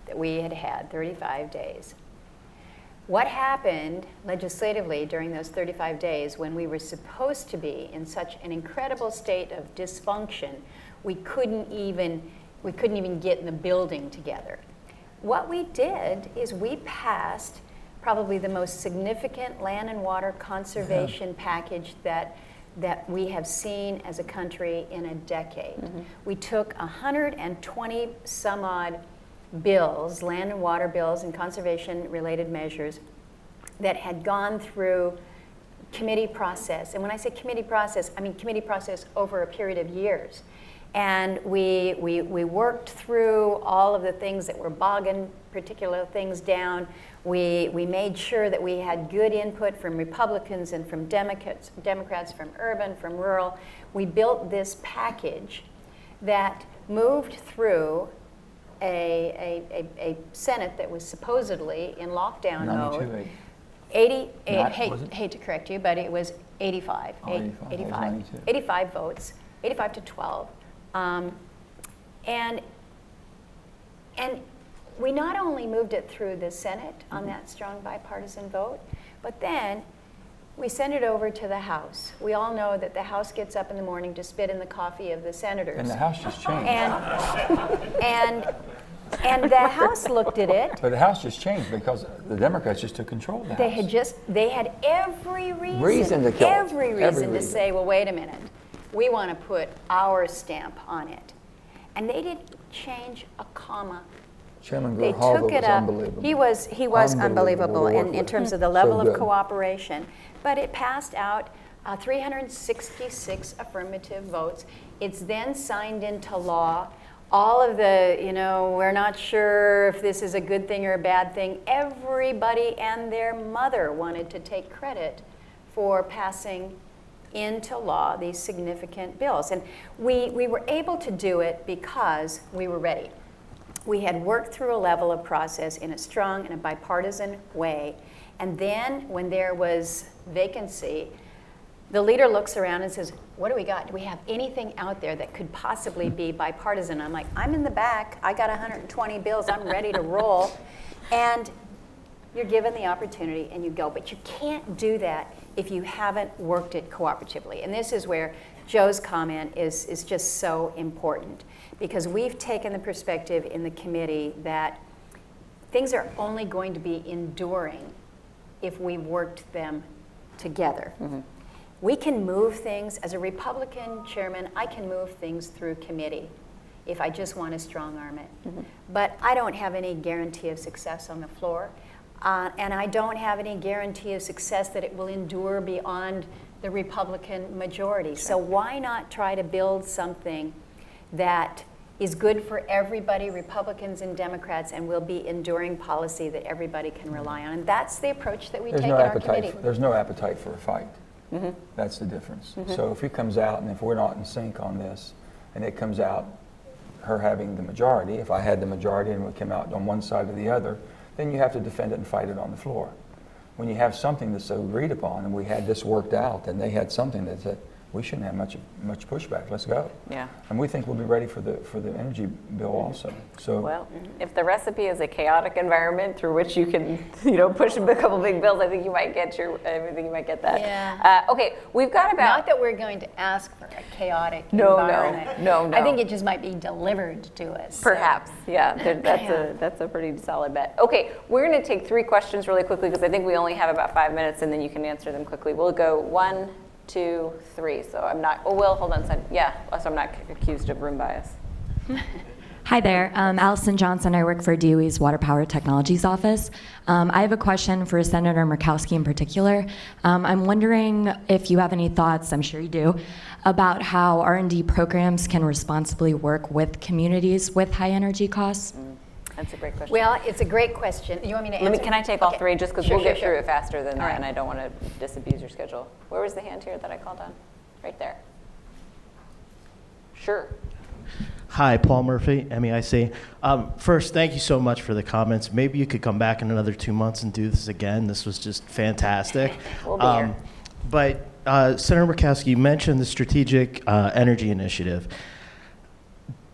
that we had, 35 days. What happened legislatively during those 35 days when we were supposed to be in such an incredible state of dysfunction, we couldn't even get in the building together. What we did is we passed probably the most significant land and water conservation package that we have seen as a country in a decade. We took 120 some odd bills, land and water bills and conservation-related measures that had gone through committee process. And when I say committee process, I mean committee process over a period of years. And we worked through all of the things that were bogging particular things down. We made sure that we had good input from Republicans and from Democrats, from urban, from rural. We built this package that moved through a Senate that was supposedly in lockdown mode. Hate to correct you, but it was 85. 85 votes, 85 to 12. And we not only moved it through the Senate on that strong bipartisan vote, but then we sent it over to the House. We all know that the House gets up in the morning to spit in the coffee of the senators. And the House just changed. And the House looked at it. But the House just changed because the Democrats just took control of the House. They had every reason to kill it. every reason to say, well, wait a minute, we want to put our stamp on it. And they didn't change a comma. Chairman They Grijalva took it was up. unbelievable. He was unbelievable to work in with. terms of the level So of good. cooperation. But it passed out 366 affirmative votes. It's then signed into law. All of the, we're not sure if this is a good thing or a bad thing. Everybody and their mother wanted to take credit for passing into law these significant bills. And we were able to do it because we were ready. We had worked through a level of process in a strong and a bipartisan way. And then when there was vacancy, the leader looks around and says, what do we got? Do we have anything out there that could possibly be bipartisan? I'm like, I'm in the back. I got 120 bills. I'm ready to roll. And you're given the opportunity and you go. But you can't do that if you haven't worked it cooperatively. And this is where Joe's comment is just so important, because we've taken the perspective in the committee that things are only going to be enduring if we worked them together. Mm-hmm. We can move things. As a Republican chairman, I can move things through committee if I just want to strong arm it. Mm-hmm. But I don't have any guarantee of success on the floor. And I don't have any guarantee of success that it will endure beyond the Republican majority. Sure. So why not try to build something that is good for everybody, Republicans and Democrats, and will be enduring policy that everybody can rely on? And that's the approach that we take in our committee. There's no appetite for a fight. Mm-hmm. That's the difference. Mm-hmm. So if he comes out, and if we're not in sync on this, and it comes out her having the majority, if I had the majority and we came out on one side or the other, then you have to defend it and fight it on the floor. When you have something that's so agreed upon, and we had this worked out, and they had something that said, we shouldn't have much pushback. Let's go. Yeah. And we think we'll be ready for the energy bill also. So. Well, if the recipe is a chaotic environment through which you can, push a couple big bills, I think you might get that. Yeah. Okay, we've got about. Not that we're going to ask for a chaotic environment. No. I think it just might be delivered to us. Perhaps. So. Yeah. That's a pretty solid bet. Okay, we're going to take 3 questions really quickly because I think we only have about 5 minutes, and then you can answer them quickly. We'll go 1, 2, 3. So I'm not. Oh, Will, hold on a second. Yeah. So I'm not accused of room bias. Hi there. Allison Johnson. I work for DOE's Water Power Technologies Office. I have a question for Senator Murkowski in particular. I'm wondering if you have any thoughts, I'm sure you do, about how R&D programs can responsibly work with communities with high energy costs. That's a great question. Well, it's a great question. You want me to answer? Can I take all 3 just because we'll get through it faster than that, right. And I don't want to disabuse your schedule. Where was the hand here that I called on? Right there. Sure. Hi, Paul Murphy, MEIC. First, thank you so much for the comments. Maybe you could come back in another 2 months and do this again. This was just fantastic. We'll be here. But Senator Murkowski, you mentioned the Strategic Energy Initiative.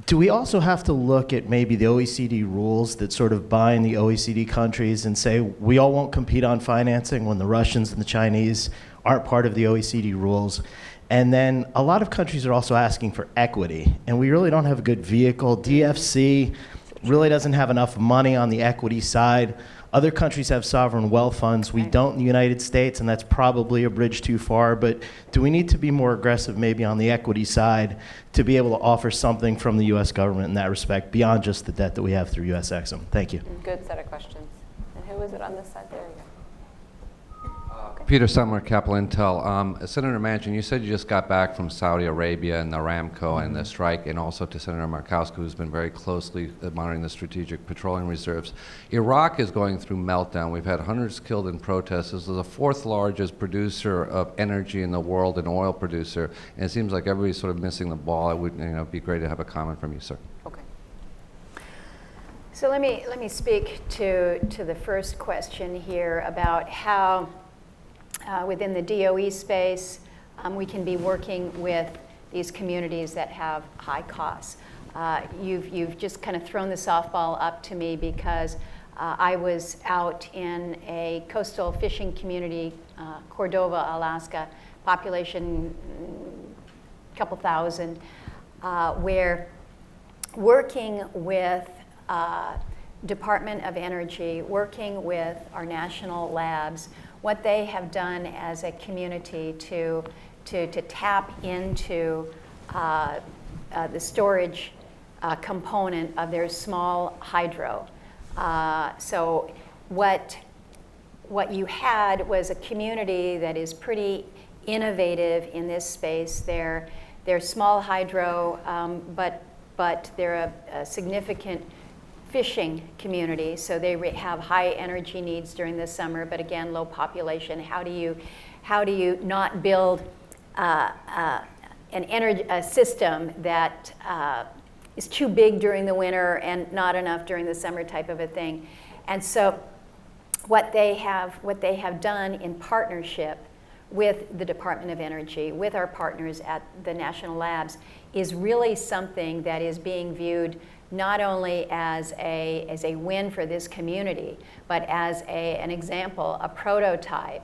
Do we also have to look at maybe the OECD rules that sort of bind the OECD countries and say we all won't compete on financing when the Russians and the Chinese aren't part of the OECD rules? And then a lot of countries are also asking for equity, and we really don't have a good vehicle. DFC really doesn't have enough money on the equity side. Other countries have sovereign wealth funds. We don't in the United States, and that's probably a bridge too far. But do we need to be more aggressive maybe on the equity side to be able to offer something from the U.S. government in that respect beyond just the debt that we have through U.S. Exim? Thank you. Good set of questions. And who was it on this side? There you go. Peter Summer, Capital Intel. Senator Manchin, you said you just got back from Saudi Arabia and Aramco and the strike, and also to Senator Murkowski, who's been very closely monitoring the strategic petroleum reserves. Iraq is going through meltdown. We've had hundreds killed in protests. This is the fourth largest producer of energy in the world, an oil producer, and it seems like everybody's sort of missing the ball. It would be great to have a comment from you, sir. Okay. So let me speak to the first question here about how within the DOE space we can be working with these communities that have high costs. You've just kind of thrown the softball up to me because I was out in a coastal fishing community, Cordova, Alaska, population a couple thousand, where working with Department of Energy, working with our national labs, what they have done as a community to tap into the storage component of their small hydro. So what you had was a community that is pretty innovative in this space. They're small hydro, but they're a significant fishing community, so they have high energy needs during the summer, but again, low population. How do you not build a system that is too big during the winter and not enough during the summer, type of a thing? And so what they have done in partnership with the Department of Energy, with our partners at the national labs, is really something that is being viewed not only as a win for this community, but as an example, a prototype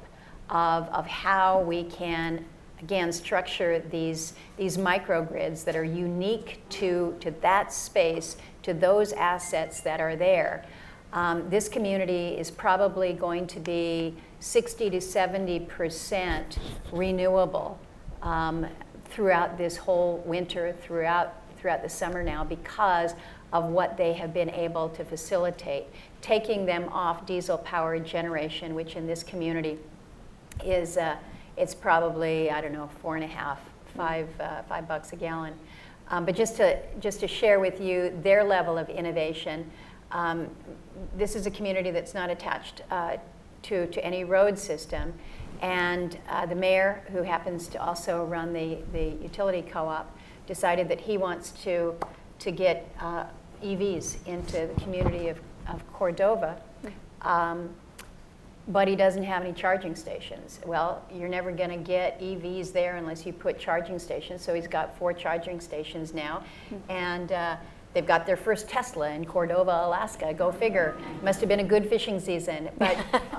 of how we can, again, structure these microgrids that are unique to that space, to those assets that are there. This community is probably going to be 60 to 70% renewable throughout this whole winter, throughout the summer now, because of what they have been able to facilitate, taking them off diesel powered generation, which in this community is it's probably, I don't know, $4.5–5 a gallon. But just to share with you their level of innovation, this is a community that's not attached to any road system, and the mayor, who happens to also run the utility co-op, decided that he wants to get EVs into the community of Cordova, but he doesn't have any charging stations. Well, you're never going to get EVs there unless you put charging stations, so he's got 4 charging stations now, and they've got their first Tesla in Cordova, Alaska. Go figure. Must have been a good fishing season. But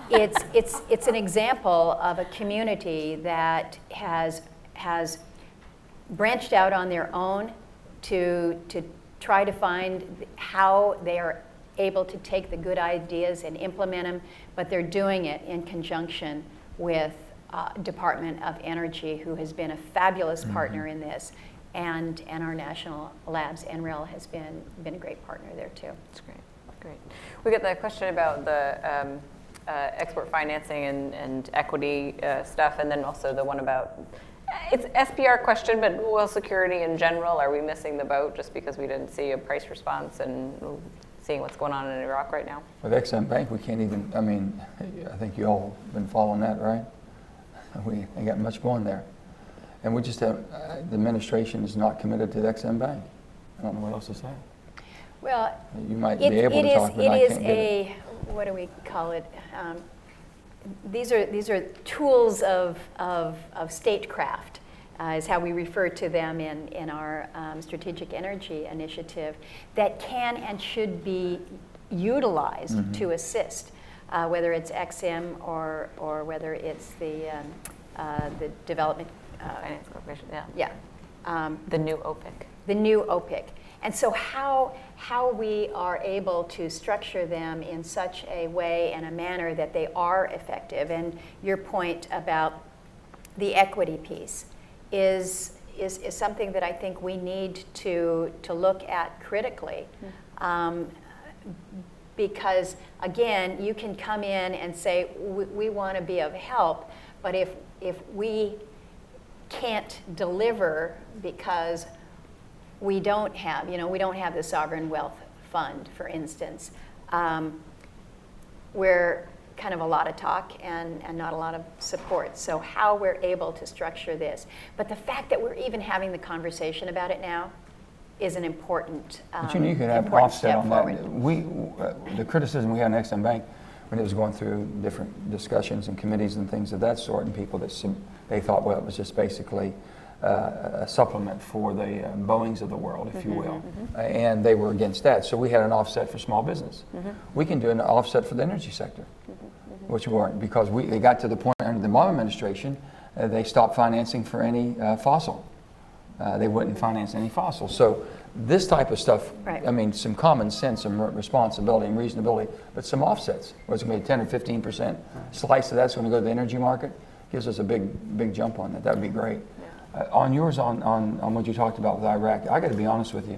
it's an example of a community that has branched out on their own to try to find how they are able to take the good ideas and implement them, but they're doing it in conjunction with Department of Energy, who has been a fabulous partner in this, and our national labs. NREL has been a great partner there too. That's great. We got the question about the export financing and equity stuff, and then also the one about, it's SPR question, but oil security in general. Are we missing the boat just because we didn't see a price response and seeing what's going on in Iraq right now? With Exim Bank, we can't even, I think you all have been following that, right? We ain't got much going there. And we just have, the administration is not committed to the Exim Bank. I don't know what else to say. Well, you might be able to talk, but I can't get it. What do we call it? These are tools of statecraft, is how we refer to them in our strategic energy initiative, that can and should be utilized to assist, whether it's Exim or whether it's the development Finance Corporation, yeah, The new OPIC. the new OPIC. And so how we are able to structure them in such a way and a manner that they are effective, and your point about the equity piece is something that I think we need to look at critically. Because again, you can come in and say, we want to be of help, but if we can't deliver because we don't have the sovereign wealth fund, for instance, we're kind of a lot of talk and not a lot of support. So how we're able to structure this. But the fact that we're even having the conversation about it now is an important But you could have offset on that. The criticism we had on Exxon Bank when it was going through different discussions and committees and things of that sort, and people that they thought, well, it was just basically a supplement for the Boeings of the world, if you will, and they were against that. So we had an offset for small business. We can do an offset for the energy sector, which we weren't, because they got to the point under the Obama administration, they stopped financing for any fossil. They wouldn't finance any fossil. So this type of stuff, right. I mean, some common sense, some responsibility and reasonability, but some offsets. Whether it's going to be a 10 or 15% slice of that's going to go to the energy market, gives us a big jump on that. That would be great. Yeah. On yours, on what you talked about with Iraq, I got to be honest with you.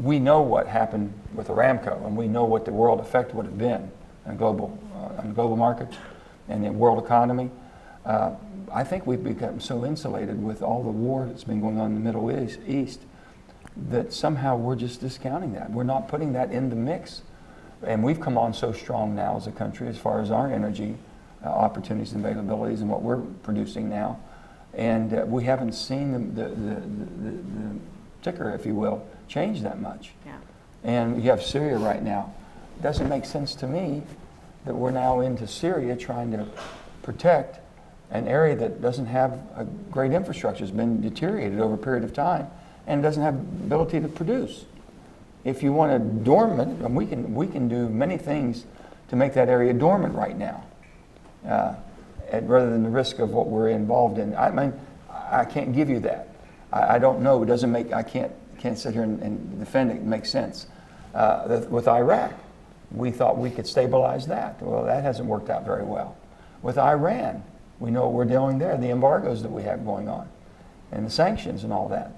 We know what happened with Aramco, and we know what the world effect would have been on global markets and the world economy. I think we've become so insulated with all the war that's been going on in the Middle East that somehow we're just discounting that. We're not putting that in the mix. And we've come on so strong now as a country as far as our energy opportunities and availabilities and what we're producing now. And we haven't seen the ticker, if you will, change that much. Yeah. And you have Syria right now. It doesn't make sense to me that we're now into Syria trying to protect an area that doesn't have a great infrastructure, has been deteriorated over a period of time, and doesn't have ability to produce. If you want a dormant, and we can do many things to make that area dormant right now, rather than the risk of what we're involved in. I mean, I can't give you that. I don't know. It doesn't make. I can't sit here and defend it. It makes sense. With Iraq, we thought we could stabilize that. Well, that hasn't worked out very well. With Iran, we know what we're dealing there, the embargoes that we have going on, and the sanctions and all that.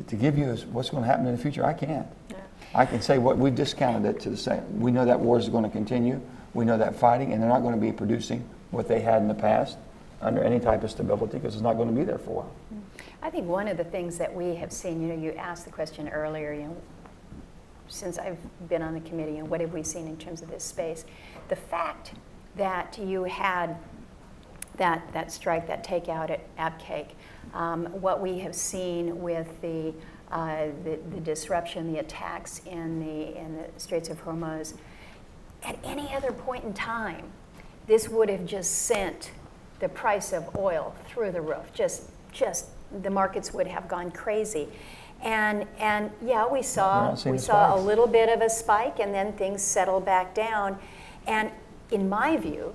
To give you what's going to happen in the future, I can't. Yeah. I can say what we've discounted it to the same. We know that war is going to continue. We know that fighting, and they're not going to be producing what they had in the past under any type of stability because it's not going to be there for a while. I think one of the things that we have seen, you asked the question earlier, since I've been on the committee, what have we seen in terms of this space? The fact that you had that strike, that takeout at Abqaiq, what we have seen with the disruption, the attacks in the Straits of Hormuz, at any other point in time, this would have just sent the price of oil through the roof. Just the markets would have gone crazy. And yeah, we saw a little bit of a spike, and then things settled back down. And in my view,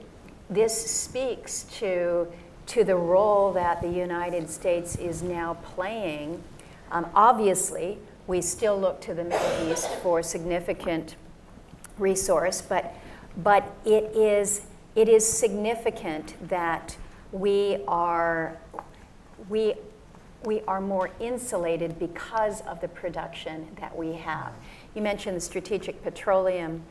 this speaks to the role that the United States is now playing. Obviously, we still look to the Middle East for significant resource, but it is significant that we are more insulated because of the production that we have. You mentioned the Strategic Petroleum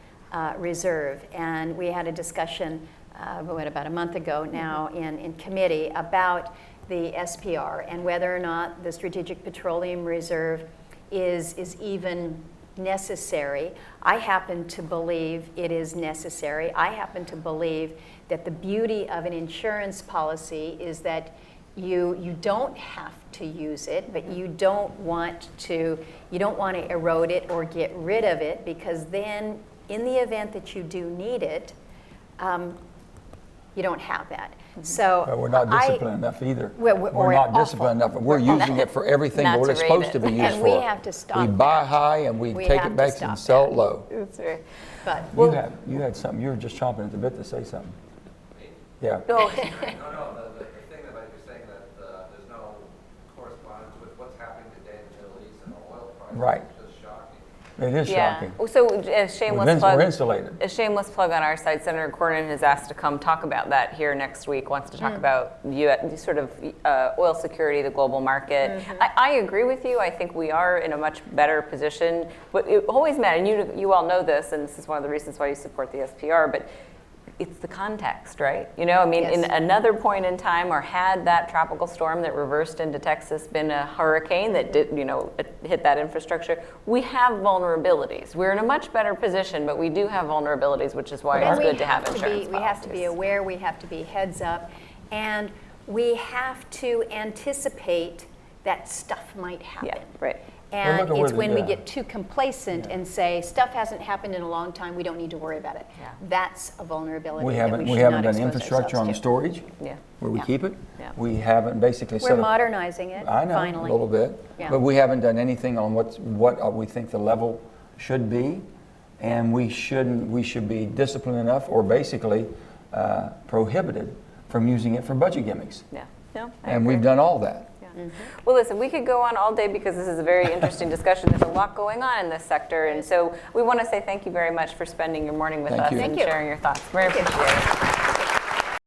Reserve, and we had a discussion about a month ago now in committee about the SPR and whether or not the Strategic Petroleum Reserve is even necessary. I happen to believe it is necessary. I happen to believe that the beauty of an insurance policy is that you don't have to use it, but you don't want to erode it or get rid of it, because then in the event that you do need it, you don't have that. So we're not disciplined enough either. We're not disciplined enough. We're using it for everything what it's supposed to be used for. And we have to stop. We buy high and we take it back and sell it low. That's right. But you had something. You were just chomping at the bit to say something. Yeah. No, the thing that you're saying that It is shocking. So a shameless We're plug. insulated. A shameless plug on our side. Senator Cornyn has asked to come talk about that here next week. Wants to talk about sort of oil security, the global market. I agree with you. I think we are in a much better position. But it always matters, and you all know this, and this is one of the reasons why you support the SPR. But it's the context, right? You know, I mean, Yes. in another point in time, or had that tropical storm that reversed into Texas been a hurricane that did, hit that infrastructure, we have vulnerabilities. We're in a much better position, but we do have vulnerabilities, which is why And it's we good to have insurance We have to be policies. aware, we have to be heads up, and we have to anticipate that stuff might happen. Yeah, right. And Well, look at it's where when we the- get too complacent and say, stuff hasn't happened in a long time, we don't need to worry about it. Yeah. That's a vulnerability We that haven't we should not done expose infrastructure on the ourselves to. storage Yeah. where we Yeah. keep it. Yeah. We haven't basically set We're up. modernizing it, I know, finally. a little bit. Yeah. But we haven't done anything on what we think the level should be. And we should be disciplined enough or basically prohibited from using it for budget gimmicks. Yeah. No, I And agree. we've done all that. Yeah. Well, listen, we could go on all day because this is a very interesting discussion. There's a lot going on in this sector. And so we want to say thank you very much for spending your morning with Thank us you. and Thank you. sharing your thoughts. Very appreciated.